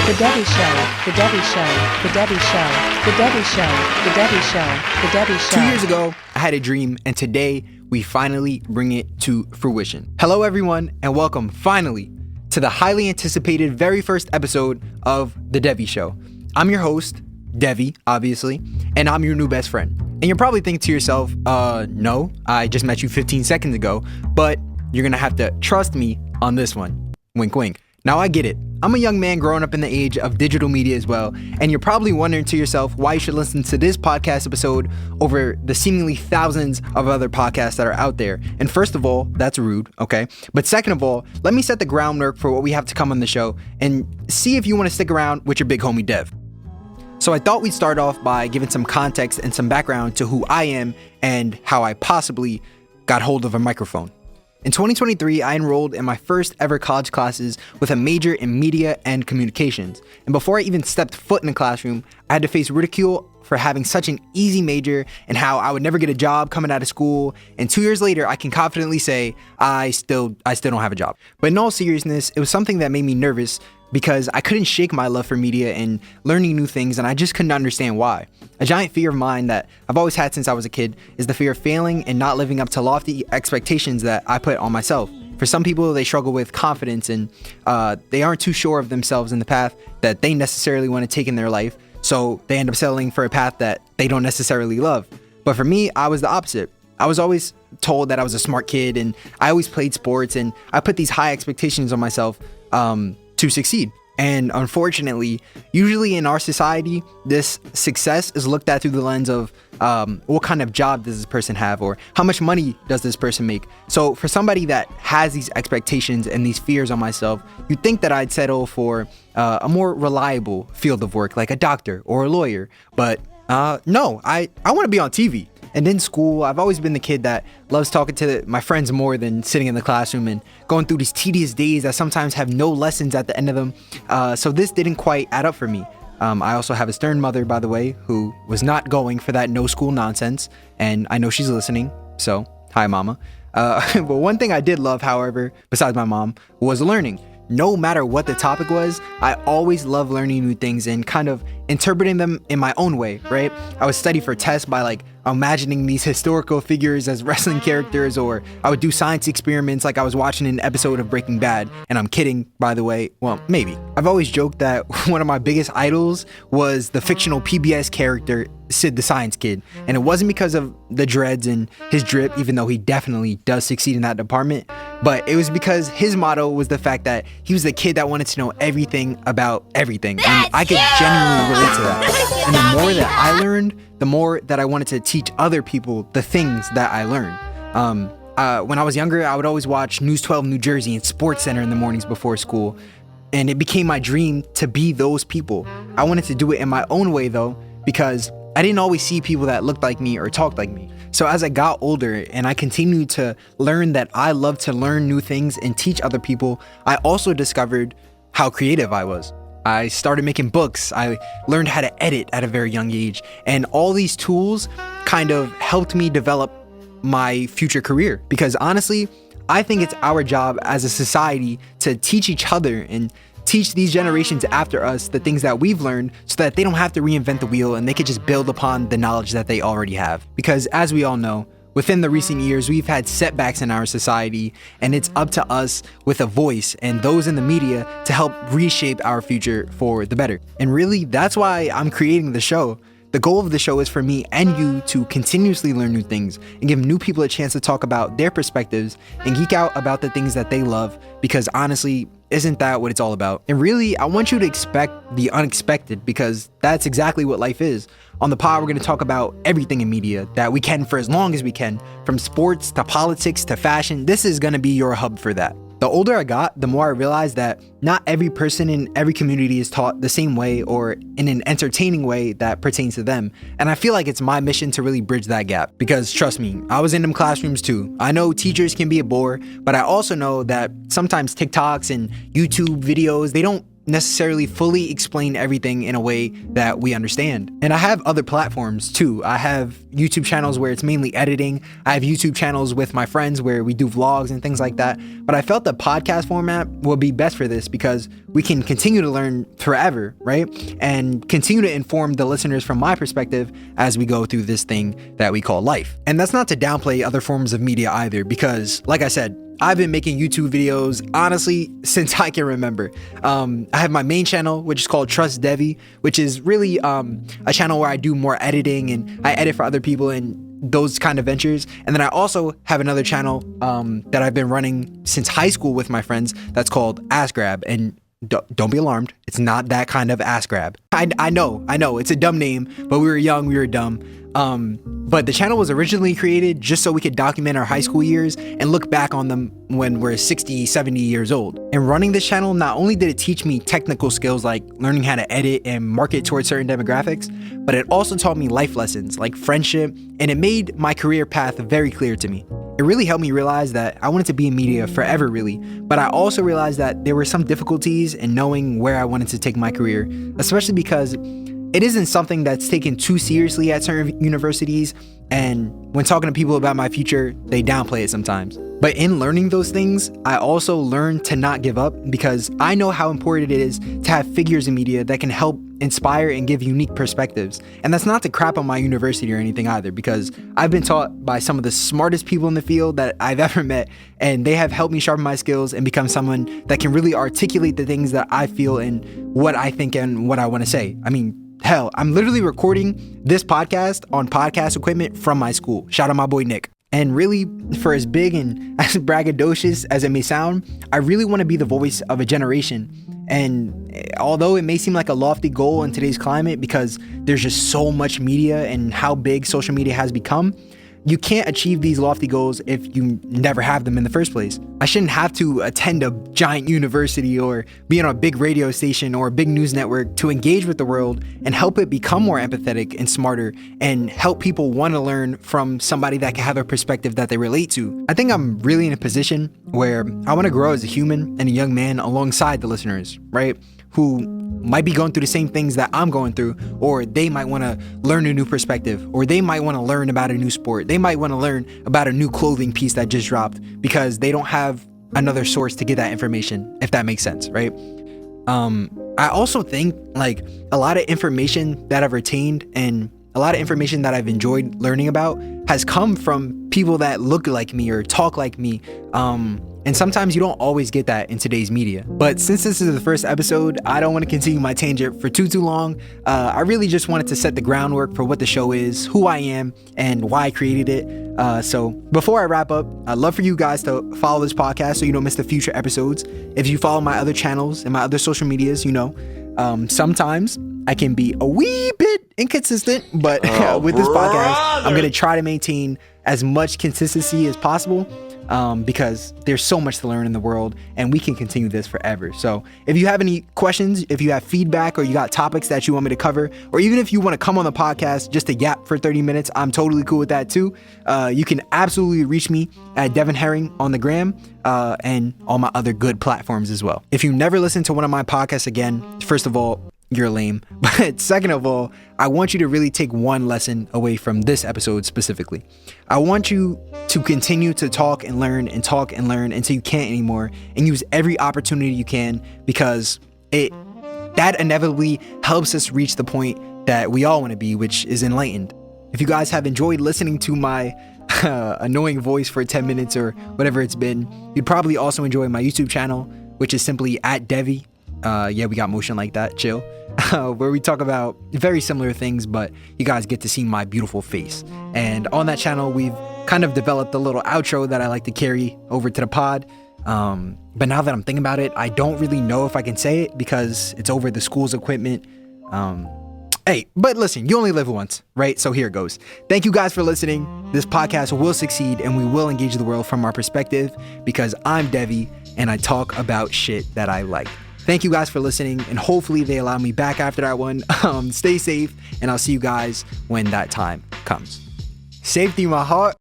The Devy Show, The Devy Show, The Devy Show, The Devy Show, The Devy Show, The Devy Show. 2 years ago, I had a dream, and today we finally bring it to fruition. Hello, everyone, and welcome finally to the highly anticipated very first episode of The Devy Show. I'm your host, Devy, obviously, and I'm your new best friend. And you're probably thinking to yourself, no, I just met you 15 seconds ago, but you're gonna have to trust me on this one. Wink, wink. Now, I get it. I'm a young man growing up in the age of digital media as well, and you're probably wondering to yourself why you should listen to this podcast episode over the seemingly thousands of other podcasts that are out there. And first of all, that's rude, okay? But second of all, let me set the groundwork for what we have to come on the show and see if you want to stick around with your big homie Dev. So I thought we'd start off by giving some context and some background to who I am and how I possibly got hold of a microphone. In 2023, I enrolled in my first ever college classes with a major in media and communications. And before I even stepped foot in the classroom, I had to face ridicule for having such an easy major and how I would never get a job coming out of school. And 2 years later, I can confidently say I still don't have a job. But in all seriousness, it was something that made me nervous because I couldn't shake my love for media and learning new things, and I just couldn't understand why. A giant fear of mine that I've always had since I was a kid is the fear of failing and not living up to lofty expectations that I put on myself. For some people, they struggle with confidence and they aren't too sure of themselves in the path that they necessarily want to take in their life, so they end up settling for a path that they don't necessarily love. But for me, I was the opposite. I was always told that I was a smart kid, and I always played sports, and I put these high expectations on myself to succeed. And unfortunately, usually in our society, this success is looked at through the lens of what kind of job does this person have, or how much money does this person make. So for somebody that has these expectations and these fears on myself, you'd think that I'd settle for a more reliable field of work, like a doctor or a lawyer. But no, I want to be on TV. And in school, I've always been the kid that loves talking to my friends more than sitting in the classroom and going through these tedious days that sometimes have no lessons at the end of them. So this didn't quite add up for me. I also have a stern mother, by the way, who was not going for that no school nonsense. And I know she's listening. So hi, mama. But one thing I did love, however, besides my mom, was learning. No matter what the topic was, I always loved learning new things and kind of interpreting them in my own way, right? I would study for tests by imagining these historical figures as wrestling characters, or I would do science experiments like I was watching an episode of Breaking Bad. And I'm kidding, by the way. Well, maybe. I've always joked that one of my biggest idols was the fictional PBS character Sid the Science Kid. And it wasn't because of the dreads and his drip, even though he definitely does succeed in that department, but it was because his motto was the fact that he was the kid that wanted to know everything about everything. And I could genuinely relate to that. And the more that I learned, the more that I wanted to teach other people the things that I learned. When I was younger, I would always watch News 12 New Jersey and Sports Center in the mornings before school. And it became my dream to be those people. I wanted to do it in my own way though, because I didn't always see people that looked like me or talked like me. So as I got older and I continued to learn that I love to learn new things and teach other people, I also discovered how creative I was. I started making books. I learned how to edit at a very young age. And all these tools kind of helped me develop my future career. Because honestly, I think it's our job as a society to teach each other and teach these generations after us the things that we've learned so that they don't have to reinvent the wheel and they could just build upon the knowledge that they already have. Because as we all know, within the recent years, we've had setbacks in our society, and it's up to us with a voice and those in the media to help reshape our future for the better. And really, that's why I'm creating the show. The goal of the show is for me and you to continuously learn new things and give new people a chance to talk about their perspectives and geek out about the things that they love, because honestly, isn't that what it's all about? And really, I want you to expect the unexpected, because that's exactly what life is. On the pod, we're going to talk about everything in media that we can for as long as we can, from sports to politics to fashion. This is going to be your hub for that. The older I got, the more I realized that not every person in every community is taught the same way or in an entertaining way that pertains to them. And I feel like it's my mission to really bridge that gap, because trust me, I was in them classrooms too. I know teachers can be a bore, but I also know that sometimes TikToks and YouTube videos, they don't necessarily fully explain everything in a way that we understand. And I have other platforms too. I have YouTube channels where it's mainly editing. I have YouTube channels with my friends where we do vlogs and things like that. But I felt the podcast format would be best for this because we can continue to learn forever, right? And continue to inform the listeners from my perspective as we go through this thing that we call life. And that's not to downplay other forms of media either, because like I said, I've been making YouTube videos, honestly, since I can remember. I have my main channel, which is called Trust Devy, which is really a channel where I do more editing and I edit for other people and those kind of ventures. And then I also have another channel that I've been running since high school with my friends that's called Ass Grab. And don't be alarmed, it's not that kind of ass grab. I know, it's a dumb name, but we were young, we were dumb. But the channel was originally created just so we could document our high school years and look back on them when we're 60, 70 years old. And running this channel, not only did it teach me technical skills like learning how to edit and market towards certain demographics, but it also taught me life lessons like friendship, and it made my career path very clear to me. It really helped me realize that I wanted to be in media forever, really, but I also realized that there were some difficulties in knowing where I wanted to take my career, especially because it isn't something that's taken too seriously at certain universities, and when talking to people about my future, they downplay it sometimes. But in learning those things, I also learned to not give up, because I know how important it is to have figures in media that can help inspire and give unique perspectives. And that's not to crap on my university or anything either, because I've been taught by some of the smartest people in the field that I've ever met, and they have helped me sharpen my skills and become someone that can really articulate the things that I feel and what I think and what I want to say. I mean, hell, I'm literally recording this podcast on podcast equipment from my school. Shout out my boy Nick. And really, for as big and as braggadocious as it may sound, I really want to be the voice of a generation. And although it may seem like a lofty goal in today's climate because there's just so much media and how big social media has become, you can't achieve these lofty goals if you never have them in the first place. I shouldn't have to attend a giant university or be on a big radio station or a big news network to engage with the world and help it become more empathetic and smarter and help people want to learn from somebody that can have a perspective that they relate to. I think I'm really in a position where I want to grow as a human and a young man alongside the listeners, right? Who might be going through the same things that I'm going through, or they might want to learn a new perspective, or they might want to learn about a new sport. They might want to learn about a new clothing piece that just dropped because they don't have another source to get that information, if that makes sense, right? I also think like a lot of information that I've retained and a lot of information that I've enjoyed learning about has come from people that look like me or talk like me. And sometimes you don't always get that in today's media. But since this is the first episode, I don't want to continue my tangent for too long. I really just wanted to set the groundwork for what the show is, who I am, and why I created it. So before I wrap up, I'd love for you guys to follow this podcast so you don't miss the future episodes. If you follow my other channels and my other social medias, you know, sometimes I can be a wee bit inconsistent, but with this podcast, I'm going to try to maintain as much consistency as possible. Because there's so much to learn in the world and we can continue this forever. So if you have any questions, if you have feedback or you got topics that you want me to cover, or even if you want to come on the podcast just to yap for 30 minutes, I'm totally cool with that too. You can absolutely reach me at Devin Herring on the gram and all my other good platforms as well. If you never listen to one of my podcasts again, first of all, you're lame. But second of all, I want you to really take one lesson away from this episode specifically. I want you to continue to talk and learn until you can't anymore, and use every opportunity you can, because that inevitably helps us reach the point that we all want to be, which is enlightened. If you guys have enjoyed listening to my annoying voice for 10 minutes or whatever it's been, you'd probably also enjoy my YouTube channel, which is simply at Devy. Yeah, we got motion like that, chill. Where we talk about very similar things, but you guys get to see my beautiful face. And on that channel, we've kind of developed a little outro that I like to carry over to the pod. But now that I'm thinking about it, I don't really know if I can say it because it's over the school's equipment. Hey, but listen, you only live once, right? So here it goes. Thank you guys for listening. This podcast will succeed and we will engage the world from our perspective, because I'm Devy and I talk about shit that I like. Thank you guys for listening, and hopefully they allow me back after that one. Stay safe, and I'll see you guys when that time comes. Safety, my heart.